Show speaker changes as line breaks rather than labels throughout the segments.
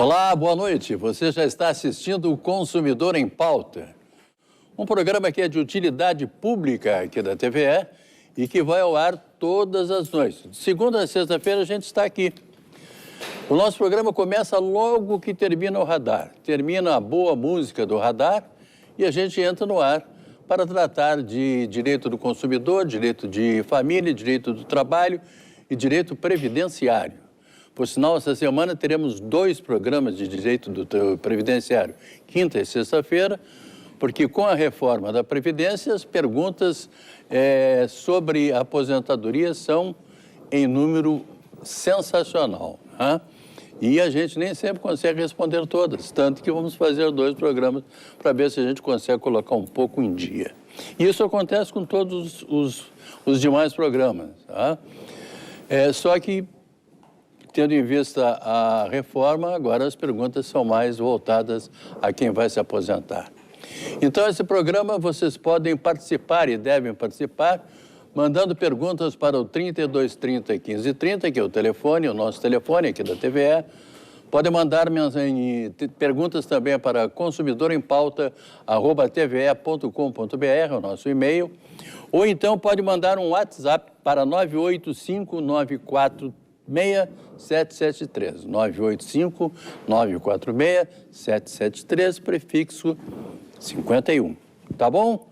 Olá, boa noite. Você já está assistindo o Consumidor em Pauta, um programa que é de utilidade pública aqui da TVE e que vai ao ar todas as noites. De segunda a sexta-feira a gente está aqui. O nosso programa começa logo que termina o radar. Termina a boa música do radar e a gente entra no ar para tratar de direito do consumidor, direito de família, direito do trabalho e direito previdenciário. Por sinal, essa semana teremos 2 programas de direito do previdenciário, quinta e sexta-feira, porque com a reforma da Previdência, as perguntas sobre a aposentadoria são em número sensacional, né? E a gente nem sempre consegue responder todas, tanto que vamos fazer 2 programas para ver se a gente consegue colocar um pouco em dia. E isso acontece com todos os demais programas, tá? Só que, tendo em vista a reforma, agora as perguntas são mais voltadas a quem vai se aposentar. Então, esse programa vocês podem participar e devem participar mandando perguntas para o 3230 1530, que é o telefone, o nosso telefone aqui da TVE. Podem mandar perguntas também para consumidorempauta@tve.com.br, é o nosso e-mail. Ou então pode mandar um WhatsApp para 985-946-773. 985-946-773, prefixo 51. Tá bom?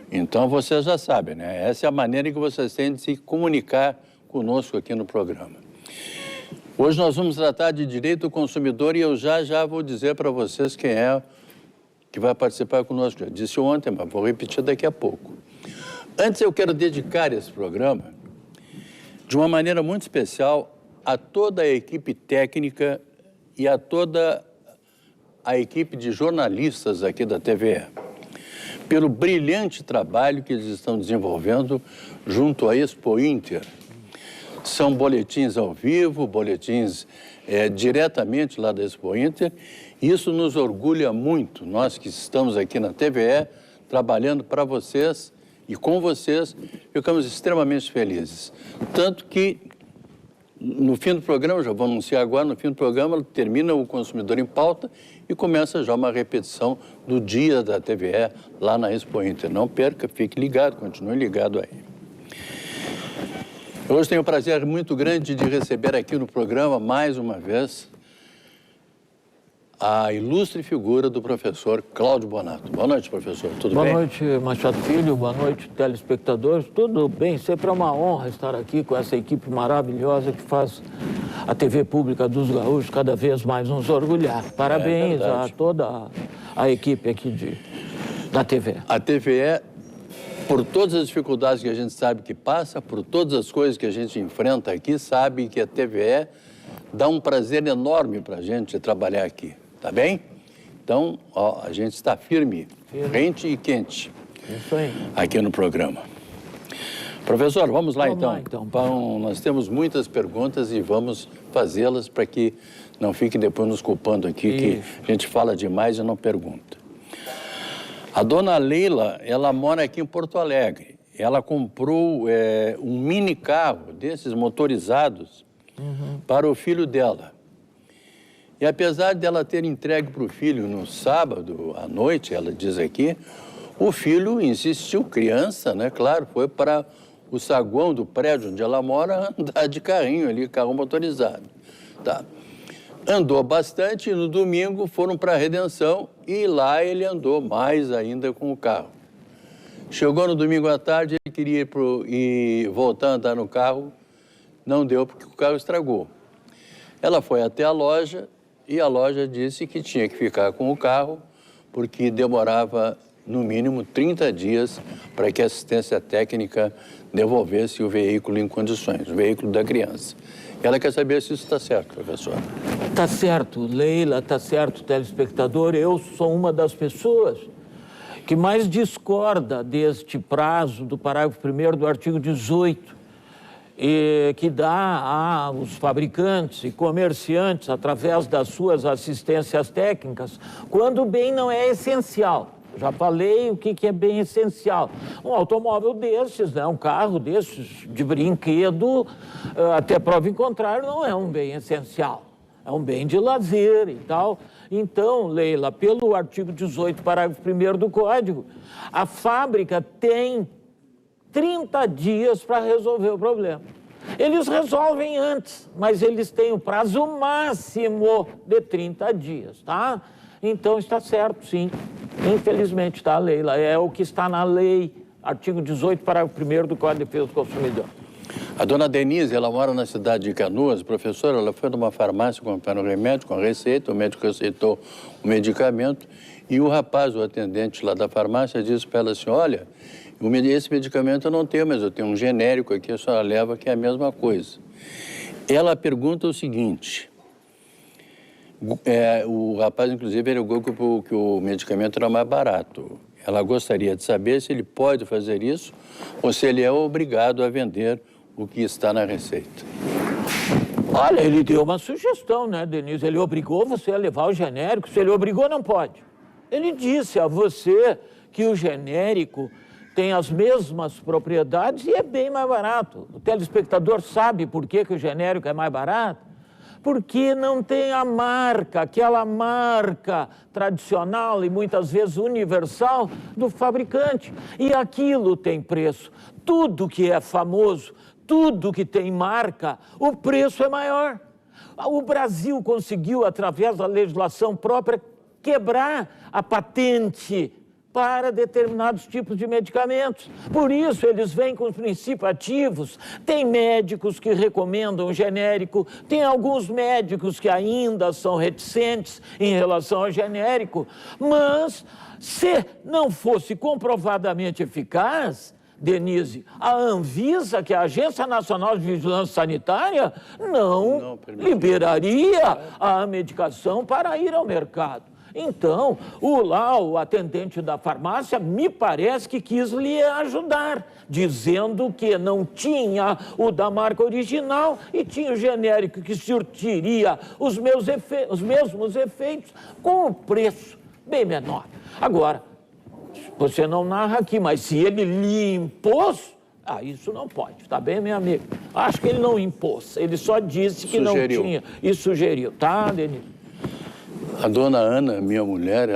Então, vocês já sabem, né? Essa é a maneira que vocês têm de se comunicar conosco aqui no programa. Hoje nós vamos tratar de direito do consumidor e eu já vou dizer para vocês quem é que vai participar conosco. Já disse ontem, mas vou repetir daqui a pouco. Antes, eu quero dedicar esse programa de uma maneira muito especial a toda a equipe técnica e a toda a equipe de jornalistas aqui da TVE, pelo brilhante trabalho que eles estão desenvolvendo junto à Expo Inter. São boletins ao vivo, boletins diretamente lá da Expo Inter. Isso nos orgulha muito, nós que estamos aqui na TVE, trabalhando para vocês e com vocês, ficamos extremamente felizes. Tanto que, no fim do programa, já vou anunciar agora, no fim do programa, termina o Consumidor em Pauta e começa já uma repetição do dia da TVE lá na Expo Inter. Não perca, fique ligado, continue ligado aí. Hoje tenho o prazer muito grande de receber aqui no programa, mais uma vez, a ilustre figura do professor Cláudio Bonato. Boa noite, professor. Tudo bem?
Boa noite, Machado Filho. Boa noite, telespectadores. Tudo bem? Sempre é uma honra estar aqui com essa equipe maravilhosa que faz a TV Pública dos Gaúchos cada vez mais nos orgulhar. Parabéns a toda a equipe aqui da TVE.
A TVE, por todas as dificuldades que a gente sabe que passa, por todas as coisas que a gente enfrenta aqui, sabe que a TVE dá um prazer enorme para a gente trabalhar aqui. Tá bem? Então, a gente está firme, rente e quente.
Isso aí.
Aqui no programa. Professor, vamos lá,
então.
Nós temos muitas perguntas e vamos fazê-las para que não fiquem depois nos culpando aqui, que a gente fala demais e não pergunta. A dona Leila, ela mora aqui em Porto Alegre. Ela comprou um mini carro desses motorizados para o filho dela. E apesar dela ter entregue para o filho no sábado à noite, ela diz aqui, o filho insistiu, criança, né? Claro, foi para o saguão do prédio onde ela mora andar de carrinho ali, carro motorizado. Tá. Andou bastante e no domingo foram para a Redenção e lá ele andou mais ainda com o carro. Chegou no domingo à tarde, ele queria ir voltar a andar no carro, não deu porque o carro estragou. Ela foi até a loja e a loja disse que tinha que ficar com o carro porque demorava no mínimo 30 dias para que a assistência técnica devolvesse o veículo em condições, o veículo da criança. Ela quer saber se isso está certo, professor.
Está certo, Leila, está certo, telespectador. Eu sou uma das pessoas que mais discorda deste prazo do parágrafo 1º do artigo 18, que dá aos fabricantes e comerciantes, através das suas assistências técnicas, quando o bem não é essencial. Já falei o que é bem essencial. Um automóvel desses, né, um carro desses de brinquedo, até prova em contrário, não é um bem essencial. é um bem de lazer e tal. Então, Leila, pelo artigo 18, parágrafo 1º do Código, a fábrica tem 30 dias para resolver o problema. Eles resolvem antes, mas eles têm o prazo máximo de 30 dias, tá? Então, está certo, sim. Infelizmente, tá, Leila? É o que está na lei, artigo 18, parágrafo 1º do Código de Defesa do Consumidor.
A dona Denise, ela mora na cidade de Canoas. Professora, ela foi numa farmácia comprar um remédio com a receita, o médico receitou o medicamento e o rapaz, o atendente lá da farmácia, disse para ela assim, olha, esse medicamento eu não tenho, mas eu tenho um genérico aqui, a senhora leva, que é a mesma coisa. Ela pergunta o seguinte, o rapaz, inclusive, alegou que o medicamento era mais barato. Ela gostaria de saber se ele pode fazer isso ou se ele é obrigado a vender o que está na receita.
Olha, ele deu uma sugestão, né, Denise? Ele obrigou você a levar o genérico. Se ele obrigou, não pode. Ele disse a você que o genérico tem as mesmas propriedades e é bem mais barato. O telespectador sabe por que o genérico é mais barato? Porque não tem a marca, aquela marca tradicional e muitas vezes universal do fabricante. E aquilo tem preço. Tudo que é famoso, tudo que tem marca, o preço é maior. O Brasil conseguiu, através da legislação própria, quebrar a patente para determinados tipos de medicamentos. Por isso, eles vêm com os princípios ativos. Tem médicos que recomendam o genérico, tem alguns médicos que ainda são reticentes em relação ao genérico, mas se não fosse comprovadamente eficaz, Denise, a Anvisa, que é a Agência Nacional de Vigilância Sanitária, não liberaria a medicação para ir ao mercado. Então, o atendente da farmácia, me parece que quis lhe ajudar, dizendo que não tinha o da marca original e tinha o genérico que surtiria os mesmos efeitos com um preço bem menor. Agora, você não narra aqui, mas se ele lhe impôs, isso não pode, tá bem, meu amigo? Acho que ele não impôs, ele só disse que sugeriu. Não tinha e sugeriu, tá, Denise?
A dona Ana, minha mulher,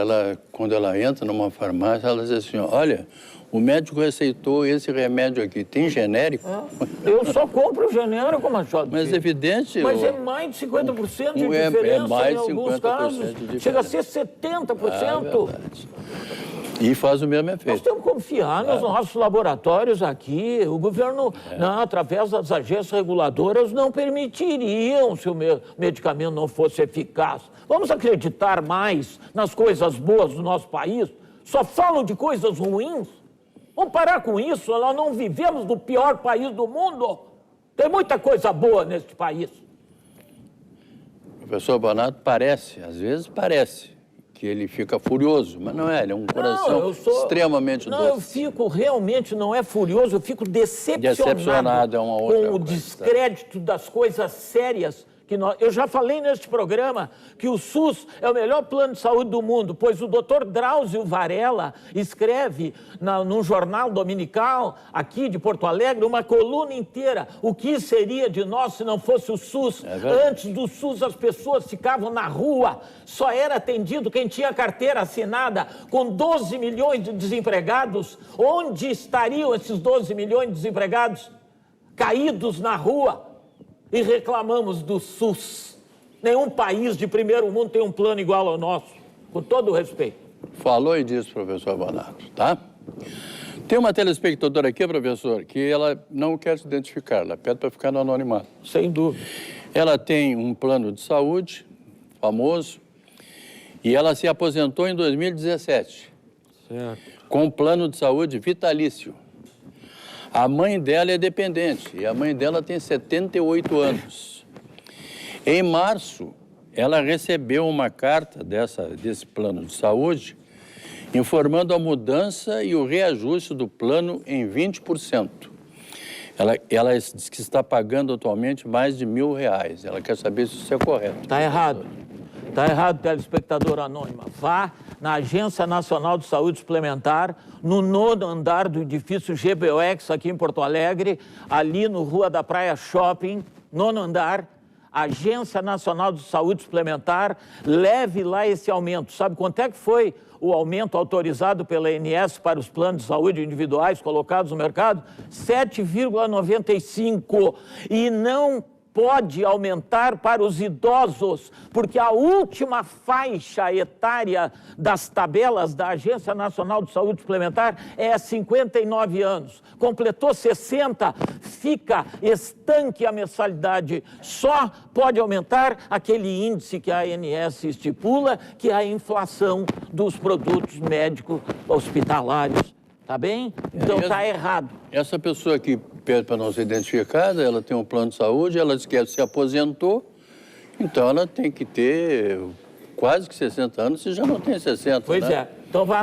quando ela entra numa farmácia, ela diz assim, olha, o médico receitou esse remédio aqui, tem genérico?
Eu só compro o genérico, Machado.
Mas é evidente...
Mas é mais de 50% de diferença
mais
em alguns casos. Chega a ser 70%.
Verdade. E faz o mesmo efeito.
Nós temos que confiar nos nossos laboratórios aqui. O governo, através das agências reguladoras, não permitiriam se o medicamento não fosse eficaz. Vamos acreditar mais nas coisas boas do nosso país? Só falam de coisas ruins? Vamos parar com isso, nós não vivemos no pior país do mundo. Tem muita coisa boa neste país.
Professor Bonato, às vezes parece que ele fica furioso, mas não é, ele é um coração extremamente doce.
Não, eu fico realmente, não é furioso, eu fico decepcionado
é uma outra
com o descrédito das coisas sérias. Eu já falei neste programa que o SUS é o melhor plano de saúde do mundo, pois o Dr. Drauzio Varela escreve num jornal dominical aqui de Porto Alegre uma coluna inteira. O que seria de nós se não fosse o SUS? Antes do SUS as pessoas ficavam na rua, só era atendido quem tinha carteira assinada. Com 12 milhões de desempregados, onde estariam esses 12 milhões de desempregados? Caídos na rua. E reclamamos do SUS. Nenhum país de primeiro mundo tem um plano igual ao nosso, com todo o respeito.
Falou e disse, professor Bonato, tá? Tem uma telespectadora aqui, professor, que ela não quer se identificar, ela pede para ficar no anonimato.
Sem dúvida.
Ela tem um plano de saúde famoso e ela se aposentou em 2017.
Certo.
Com um plano de saúde vitalício. A mãe dela é dependente e a mãe dela tem 78 anos. Em março, ela recebeu uma carta desse plano de saúde informando a mudança e o reajuste do plano em 20%. Ela diz que está pagando atualmente mais de R$1.000. Ela quer saber se isso é correto.
Está errado. Está errado, telespectador anônima. Vá na Agência Nacional de Saúde Suplementar, no 9º andar do edifício GBOX, aqui em Porto Alegre, ali no Rua da Praia Shopping, 9º andar. Agência Nacional de Saúde Suplementar, leve lá esse aumento. Sabe quanto é que foi o aumento autorizado pela ANS para os planos de saúde individuais colocados no mercado? 7,95. E não pode aumentar para os idosos, porque a última faixa etária das tabelas da Agência Nacional de Saúde Suplementar é 59 anos. Completou 60, fica estanque a mensalidade. Só pode aumentar aquele índice que a ANS estipula, que é a inflação dos produtos médicos hospitalares. Tá bem? Então está errado.
Essa pessoa que pede para não ser identificada, ela tem um plano de saúde, ela diz que ela se aposentou, então ela tem que ter quase que 60 anos, se já não tem 60,
Pois
né?
é. Então vá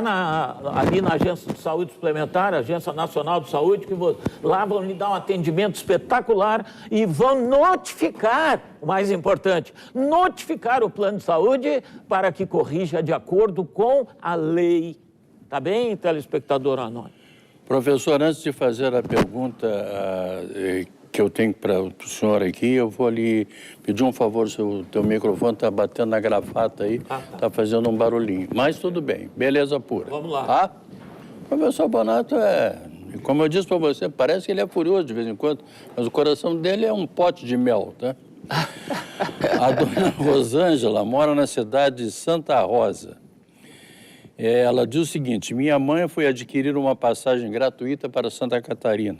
ali na Agência de Saúde Suplementar, Agência Nacional de Saúde, que lá vão lhe dar um atendimento espetacular e vão notificar, o mais importante, notificar o plano de saúde para que corrija de acordo com a lei. Tá bem, telespectador anônimo?
Professor, antes de fazer a pergunta que eu tenho para o senhor aqui, eu vou lhe pedir um favor, se o teu microfone está batendo na gravata aí, está fazendo um barulhinho. Mas tudo bem, beleza pura.
Vamos lá.
Tá? O professor Bonato como eu disse para você, parece que ele é furioso de vez em quando, mas o coração dele é um pote de mel, tá? A dona Rosângela mora na cidade de Santa Rosa. Ela diz o seguinte: minha mãe foi adquirir uma passagem gratuita para Santa Catarina.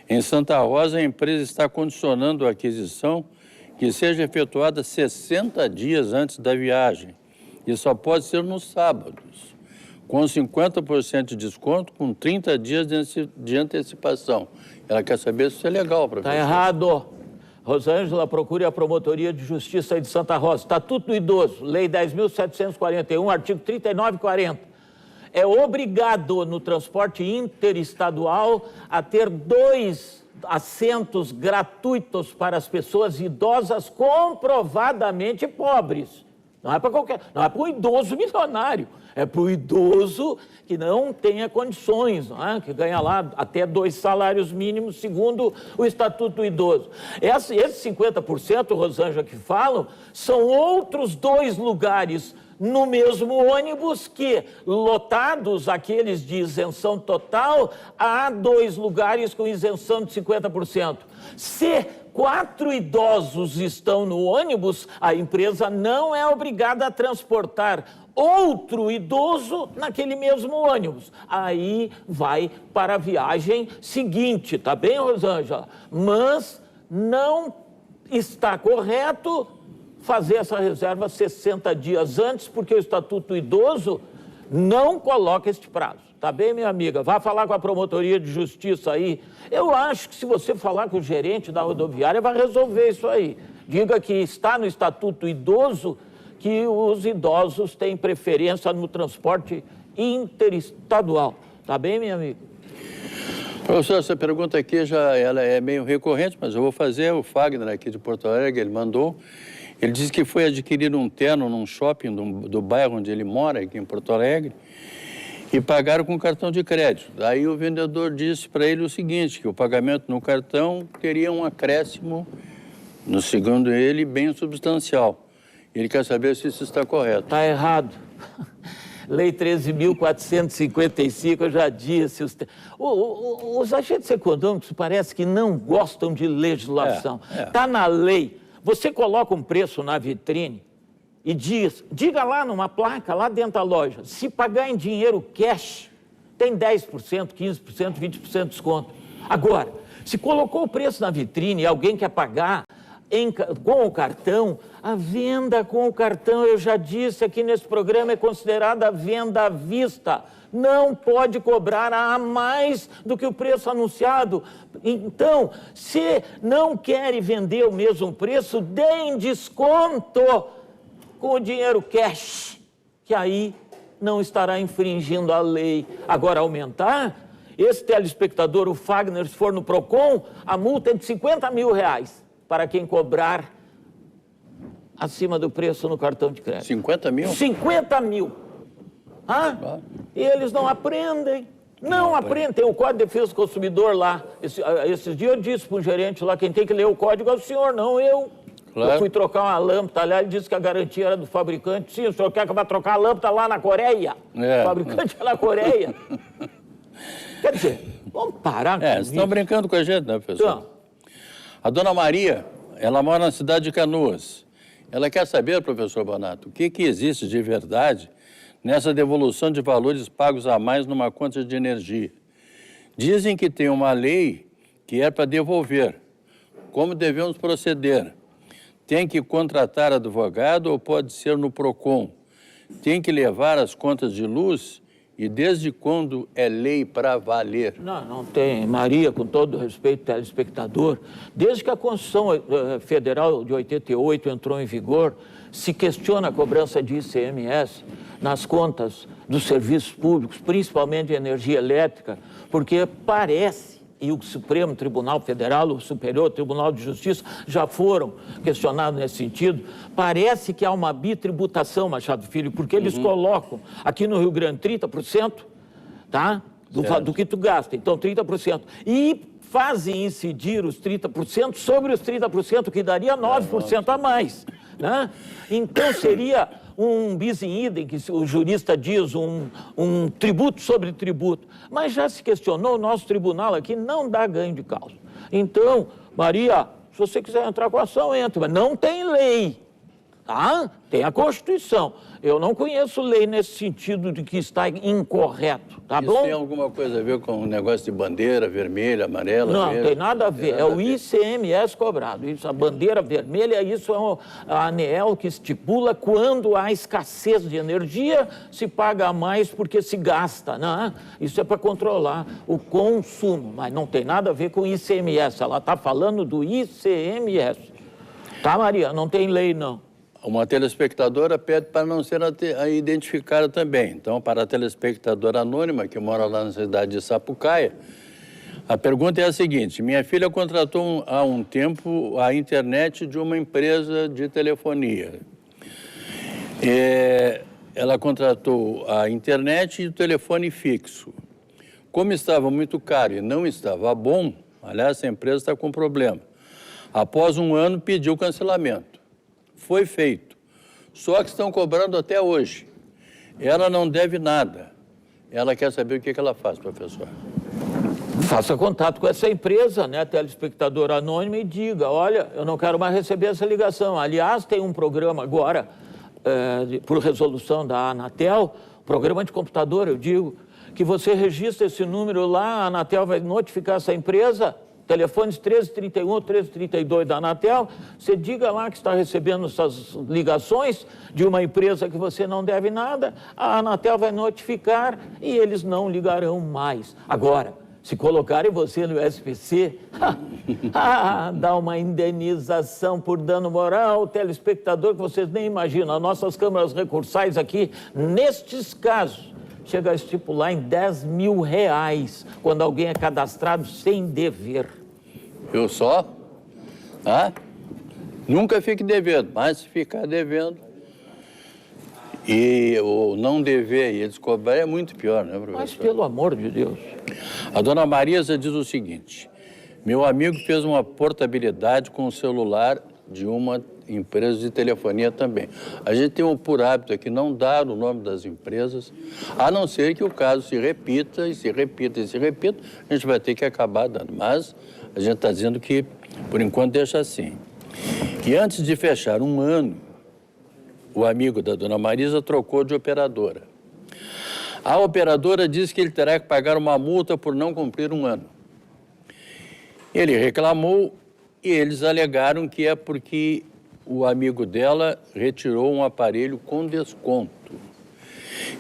Em Santa Rosa, a empresa está condicionando a aquisição que seja efetuada 60 dias antes da viagem e só pode ser nos sábados, com 50% de desconto, com 30 dias de antecipação. Ela quer saber se isso é legal, professor.
Está errado. Rosângela, procure a Promotoria de Justiça de Santa Rosa. Estatuto do Idoso, Lei 10.741, artigo 39 e 40. É obrigado no transporte interestadual a ter 2 assentos gratuitos para as pessoas idosas comprovadamente pobres. Não é para qualquer, não é para o idoso milionário, é para o idoso que não tenha condições, não é? Que ganha lá até 2 salários mínimos, segundo o Estatuto do Idoso. Esses 50%, Rosângela, que falam, são outros 2 lugares no mesmo ônibus que, lotados aqueles de isenção total, há 2 lugares com isenção de 50%. Se 4 idosos estão no ônibus, a empresa não é obrigada a transportar outro idoso naquele mesmo ônibus. Aí vai para a viagem seguinte, tá bem, Rosângela? Mas não está correto fazer essa reserva 60 dias antes, porque o Estatuto do Idoso não coloca este prazo. Tá bem, minha amiga? Vá falar com a Promotoria de Justiça aí. Eu acho que se você falar com o gerente da rodoviária, vai resolver isso aí. Diga que está no Estatuto do Idoso que os idosos têm preferência no transporte interestadual. Tá bem, minha amiga?
Professor, essa pergunta aqui ela é meio recorrente, mas eu vou fazer. O Fagner aqui de Porto Alegre, ele mandou. Ele disse que foi adquirir um terno num shopping do bairro onde ele mora, aqui em Porto Alegre, e pagaram com cartão de crédito. Aí o vendedor disse para ele o seguinte, que o pagamento no cartão teria um acréscimo, no segundo ele, bem substancial. Ele quer saber se isso está correto.
Está errado. Lei 13.455, eu já disse. Os agentes econômicos parece que não gostam de legislação. Está na lei. Você coloca um preço na vitrine e diga lá numa placa, lá dentro da loja, se pagar em dinheiro cash, tem 10%, 15%, 20% de desconto. Agora, se colocou o preço na vitrine e alguém quer pagar com o cartão, a venda com o cartão, eu já disse aqui nesse programa, é considerada venda à vista. Não pode cobrar a mais do que o preço anunciado. Então, se não querem vender o mesmo preço, deem desconto com o dinheiro cash, que aí não estará infringindo a lei. Agora, aumentar, esse telespectador, o Fagner, se for no PROCON, a multa é de R$50 mil para quem cobrar acima do preço no cartão de crédito.
50 mil?
50 mil. E eles não aprendem. Não aprendem. Tem o Código de Defesa do Consumidor lá. Esses dias eu disse para um gerente lá, quem tem que ler o código é o senhor, não eu.
Claro.
Eu fui trocar uma lâmpada lá, ele disse que a garantia era do fabricante. Sim, o senhor quer que eu vá trocar a lâmpada lá na Coreia?
É.
O fabricante é na Coreia. Quer dizer, vamos parar com
Vocês
isso.
estão brincando com a gente, né, professor?
Então,
A dona Maria, ela mora na cidade de Canoas. Ela quer saber, professor Bonato, o que existe de verdade nessa devolução de valores pagos a mais numa conta de energia. Dizem que tem uma lei que é para devolver. Como devemos proceder? Tem que contratar advogado ou pode ser no PROCON? Tem que levar as contas de luz? E desde quando é lei para valer?
não tem. Maria, com todo respeito, telespectador, desde que a Constituição Federal de 88 entrou em vigor, se questiona a cobrança de ICMS nas contas dos serviços públicos, principalmente de energia elétrica, porque parece, e o Supremo Tribunal Federal, o Superior Tribunal de Justiça já foram questionados nesse sentido, parece que há uma bitributação, Machado Filho, porque eles colocam aqui no Rio Grande 30%, tá? Do que tu gasta, então 30%. E fazem incidir os 30% sobre os 30%, que daria 9% a mais, né? Então seria um bis in idem, que o jurista diz, um tributo sobre tributo. Mas já se questionou, o nosso tribunal aqui não dá ganho de causa. Então, Maria, se você quiser entrar com a ação, entra, mas não tem lei, tá? Tem a Constituição. Eu não conheço lei nesse sentido de que está incorreto, tá bom?
Isso tem alguma coisa a ver com o negócio de bandeira vermelha, amarela?
Não,
verde?
tem nada a ver. É o ICMS cobrado. Isso, a bandeira vermelha, isso é a ANEEL que estipula quando há escassez de energia, se paga mais porque se gasta, né? Isso é para controlar o consumo, mas não tem nada a ver com o ICMS. Ela está falando do ICMS. Tá, Maria? Não tem lei, não.
Uma telespectadora pede para não ser identificada também. Então, para a telespectadora anônima, que mora lá na cidade de Sapucaia, a pergunta é a seguinte: minha filha contratou há um tempo a internet de uma empresa de telefonia. Ela contratou a internet e o telefone fixo. Como estava muito caro e não estava bom, aliás, essa empresa está com problema. Após um ano, pediu cancelamento. Foi feito. Só que estão cobrando até hoje. Ela não deve nada. Ela quer saber o que ela faz, professor.
Faça contato com essa empresa, né, telespectador anônimo, e diga, olha, eu não quero mais receber essa ligação. Aliás, tem um programa agora, por resolução da Anatel, programa de computador, eu digo, que você registra esse número lá, a Anatel vai notificar essa empresa, telefones 1331 ou 1332 da Anatel, você diga lá que está recebendo essas ligações de uma empresa que você não deve nada, a Anatel vai notificar e eles não ligarão mais. Agora, se colocarem você no SPC, dá uma indenização por dano moral, telespectador, que vocês nem imaginam. As nossas câmaras recursais aqui, nestes casos, chega a estipular em R$10 mil, quando alguém é cadastrado sem dever.
Eu só? Nunca fique devendo, mas se ficar devendo e ou não dever e eles cobrarem é muito pior, né, professor?
Mas, pelo amor de Deus.
A dona Marisa diz o seguinte: meu amigo fez uma portabilidade com o celular de uma empresa de telefonia também. A gente tem por hábito aqui não dar o nome das empresas, a não ser que o caso se repita, e se repita, e se repita, a gente vai ter que acabar dando. Mas a gente está dizendo que, por enquanto, deixa assim. E antes de fechar um ano, o amigo da dona Marisa trocou de operadora. A operadora disse que ele terá que pagar uma multa por não cumprir um ano. Ele reclamou e eles alegaram que é porque o amigo dela retirou um aparelho com desconto.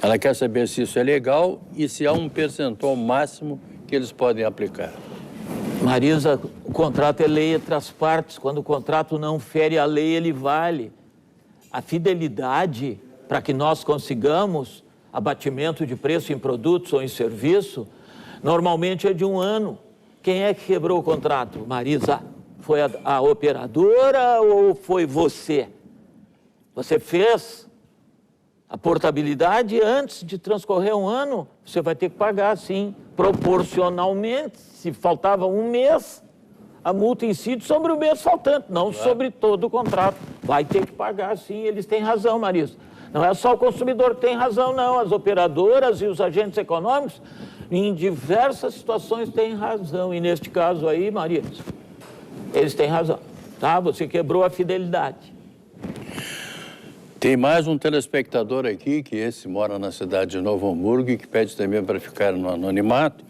Ela quer saber se isso é legal e se há um percentual máximo que eles podem aplicar.
Marisa, o contrato é lei entre as partes. Quando o contrato não fere a lei, ele vale. A fidelidade para que nós consigamos abatimento de preço em produtos ou em serviço, normalmente é de um ano. Quem é que quebrou o contrato, Marisa? Foi a operadora ou foi você? Você fez a portabilidade antes de transcorrer um ano? Você vai ter que pagar, sim, proporcionalmente. Se faltava um mês, A multa incide sobre o mês faltante, não sobre todo o contrato. Vai ter que pagar, sim, eles têm razão, Marisa. Não é só o consumidor que tem razão, não. As operadoras e os agentes econômicos, em diversas situações, têm razão. E neste caso aí, Marisa, eles têm razão. Tá? Você quebrou a fidelidade.
Tem mais um telespectador aqui, que esse mora na cidade de Novo Hamburgo e que pede também para ficar no anonimato.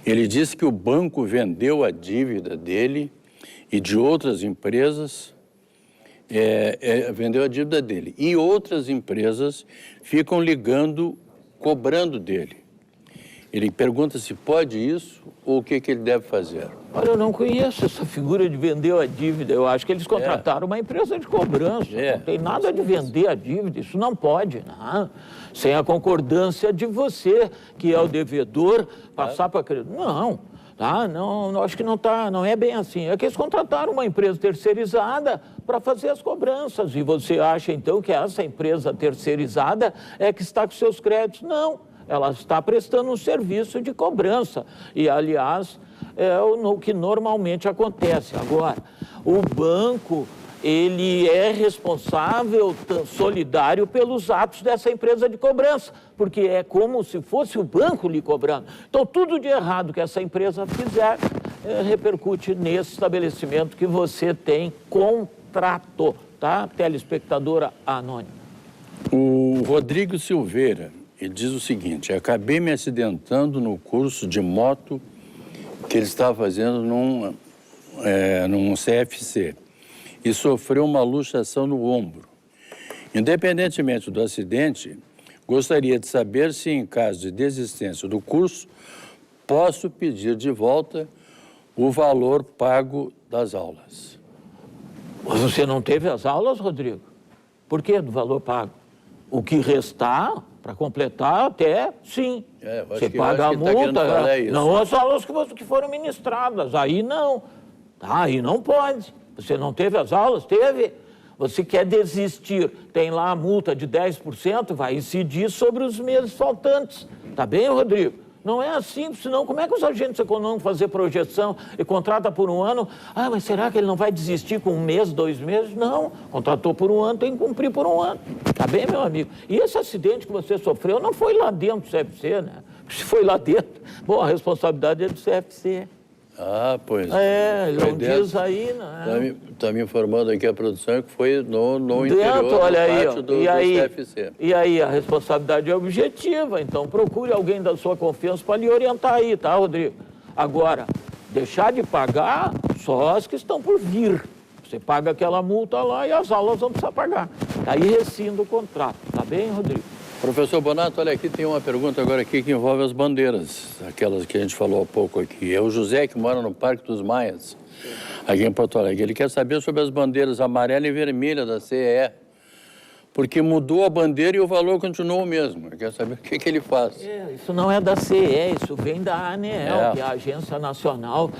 Ele disse que o banco vendeu a dívida dele e de outras empresas, vendeu a dívida dele. E outras empresas ficam ligando, cobrando dele. Ele pergunta se pode isso ou o que ele deve fazer.
Olha, eu não conheço essa figura de vender a dívida. Eu acho que eles contrataram uma empresa de cobrança. Não tem nada de vender a dívida. Isso não pode, não. Sem a concordância de você, que é o devedor, passar para crédito. Não, tá? Não, acho que não é bem assim. É que eles contrataram uma empresa terceirizada para fazer as cobranças. E você acha, então, que essa empresa terceirizada é que está com seus créditos? Não. Ela está prestando um serviço de cobrança. E, aliás, é o que normalmente acontece. Agora, o banco, ele é responsável, solidário pelos atos dessa empresa de cobrança, porque é como se fosse o banco lhe cobrando. Então, tudo de errado que essa empresa fizer repercute nesse estabelecimento que você tem contrato, tá? Telespectadora anônima.
O Rodrigo Silveira, ele diz o seguinte: acabei me acidentando no curso de moto que ele estava fazendo num CFC e sofreu uma luxação no ombro. Independentemente do acidente, gostaria de saber se, em caso de desistência do curso, posso pedir de volta o valor pago das aulas.
Mas você não teve as aulas, Rodrigo? Por que do valor pago? O que restar, para completar, até sim. Você paga a multa. Não as aulas que foram ministradas. Aí não. Aí não pode. Você não teve as aulas? Teve. Você quer desistir, tem lá a multa de 10%, vai incidir sobre os meses faltantes. Tá bem, Rodrigo? Não é assim, senão como é que os agentes econômicos vão fazer projeção e contrata por um ano? Ah, mas será que ele não vai desistir com um mês, 2 meses? Não, contratou por um ano, tem que cumprir por um ano. Tá bem, meu amigo? E esse acidente que você sofreu não foi lá dentro do CFC, né? Se foi lá dentro, bom, a responsabilidade é do CFC.
Ah, pois.
Não diz aí, né?
Está me informando aqui a produção que foi no
dentro,
interior,
olha
no
aí,
pátio do CFC.
E aí, a responsabilidade é objetiva, então procure alguém da sua confiança para lhe orientar aí, tá, Rodrigo? Agora, deixar de pagar só as que estão por vir. Você paga aquela multa lá e as aulas vão precisar pagar. Aí rescinda o contrato, tá bem, Rodrigo?
Professor Bonato, olha aqui, tem uma pergunta agora aqui que envolve as bandeiras, aquelas que a gente falou há pouco aqui. É o José, que mora no Parque dos Maias, aqui em Porto Alegre. Ele quer saber sobre as bandeiras amarela e vermelha da CEE, porque mudou a bandeira e o valor continuou o mesmo. Ele quer saber o que ele faz.
Isso não é da CEE, isso vem da ANEEL, que é a Agência Nacional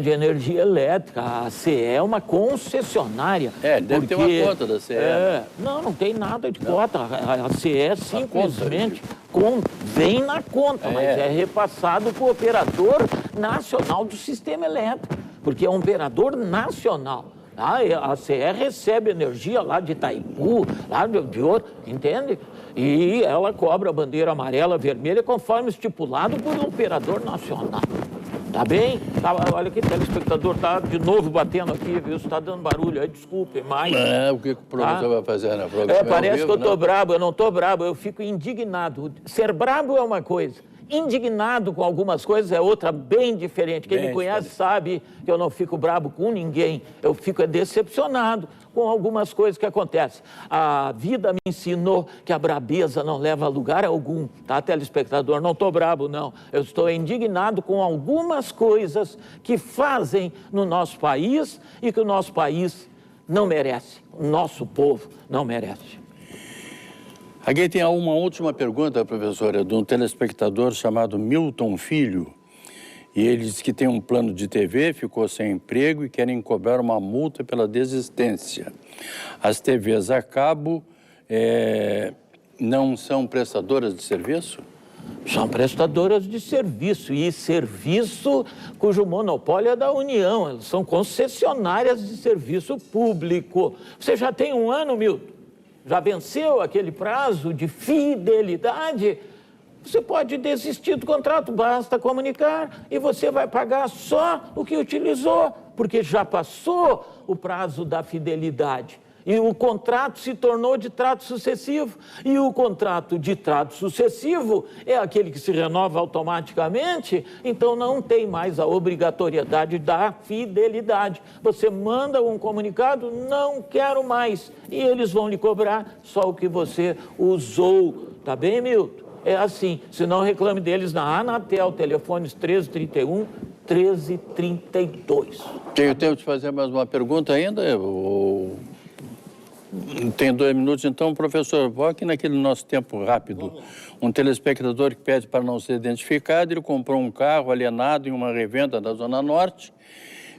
de Energia Elétrica. A CEE é uma concessionária.
Deve ter uma conta da CEE.
Não tem nada de cota. A CEE simplesmente vem na conta, mas é repassado para o operador nacional do sistema elétrico, porque é um operador nacional. A CE recebe energia lá de Itaipu, lá de outro, entende? E ela cobra a bandeira amarela, vermelha, conforme estipulado por um operador nacional. Tá bem? Olha aqui, o telespectador tá de novo batendo aqui, viu? Está dando barulho aí, desculpe, mas...
O que o professor vai fazer na programação?
Parece que eu tô brabo, eu não tô brabo, eu fico indignado. Ser brabo é uma coisa. Indignado com algumas coisas é outra bem diferente. Quem me conhece sabe que eu não fico brabo com ninguém. Eu fico decepcionado com algumas coisas que acontecem. A vida me ensinou que a brabeza não leva a lugar algum, tá, telespectador? Não estou brabo, não. Eu estou indignado com algumas coisas que fazem no nosso país e que o nosso país não merece. O nosso povo não merece.
Aqui tem uma última pergunta, professora, de um telespectador chamado Milton Filho. E ele diz que tem um plano de TV, ficou sem emprego e querem cobrar uma multa pela desistência. As TVs a cabo não são prestadoras de serviço?
São prestadoras de serviço, e serviço cujo monopólio é da União. Elas são concessionárias de serviço público. Você já tem 1 ano, Milton? Já venceu aquele prazo de fidelidade? Você pode desistir do contrato, basta comunicar e você vai pagar só o que utilizou, porque já passou o prazo da fidelidade. E o contrato se tornou de trato sucessivo. E o contrato de trato sucessivo é aquele que se renova automaticamente, então não tem mais a obrigatoriedade da fidelidade. Você manda um comunicado, não quero mais, e eles vão lhe cobrar só o que você usou. Tá bem, Milton? É assim, se não reclame deles na Anatel, telefones 1331, 1332.
Tenho tempo de fazer mais uma pergunta ainda? Tem 2 minutos, então, professor, vou aqui naquele nosso tempo rápido. Um telespectador que pede para não ser identificado, ele comprou um carro alienado em uma revenda da Zona Norte,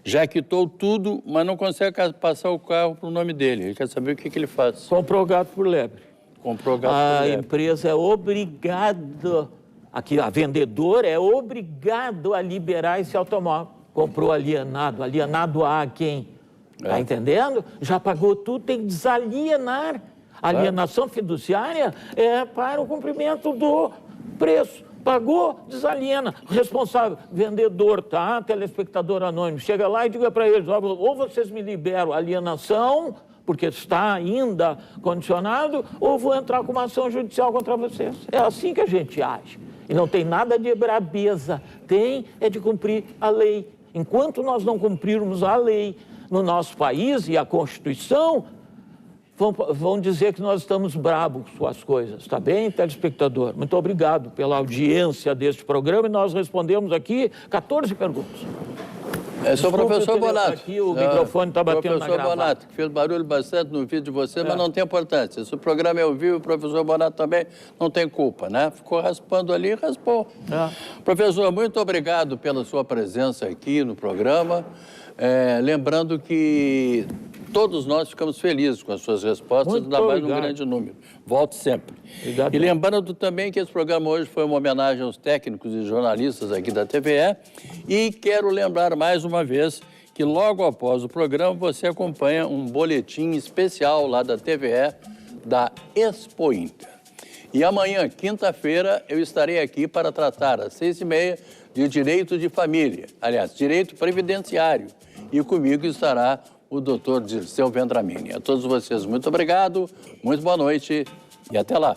já quitou tudo, mas não consegue passar o carro para o nome dele. Ele quer saber o que ele faz.
Comprou gato por lebre.
Comprou gato por lebre.
A empresa é obrigada, aqui a vendedora é obrigado a liberar esse automóvel. Comprou alienado, alienado a quem? Está entendendo? Já pagou tudo, tem que desalienar. A alienação fiduciária é para o cumprimento do preço. Pagou, desaliena. Responsável, vendedor, tá? Telespectador anônimo. Chega lá e diga para eles, ou vocês me liberam a alienação, porque está ainda condicionado, ou vou entrar com uma ação judicial contra vocês. É assim que a gente age. E não tem nada de brabeza. Tem é de cumprir a lei. Enquanto nós não cumprirmos a lei no nosso país e a Constituição, vão dizer que nós estamos bravos com as coisas. Tá bem, telespectador? Muito obrigado pela audiência deste programa e nós respondemos aqui 14 perguntas.
Sou o professor Bonato.
Aqui o microfone está batendo na gravata.
Professor Bonato, que fez barulho bastante no vídeo de você, mas não tem importância. Se o programa é ao vivo, o professor Bonato também não tem culpa, né? Ficou raspando ali, raspou. Professor, muito obrigado pela sua presença aqui no programa. Lembrando que todos nós ficamos felizes com as suas respostas, ainda mais num grande número. Volte sempre. Obrigado. E lembrando também que esse programa hoje foi uma homenagem aos técnicos e jornalistas aqui da TVE. E quero lembrar mais uma vez que logo após o programa você acompanha um boletim especial lá da TVE, da Expo Inter. E amanhã, quinta-feira, eu estarei aqui para tratar às 6h30 de direito de família, aliás, direito previdenciário. E comigo estará o doutor Dirceu Vendramini. A todos vocês, muito obrigado, muito boa noite e até lá.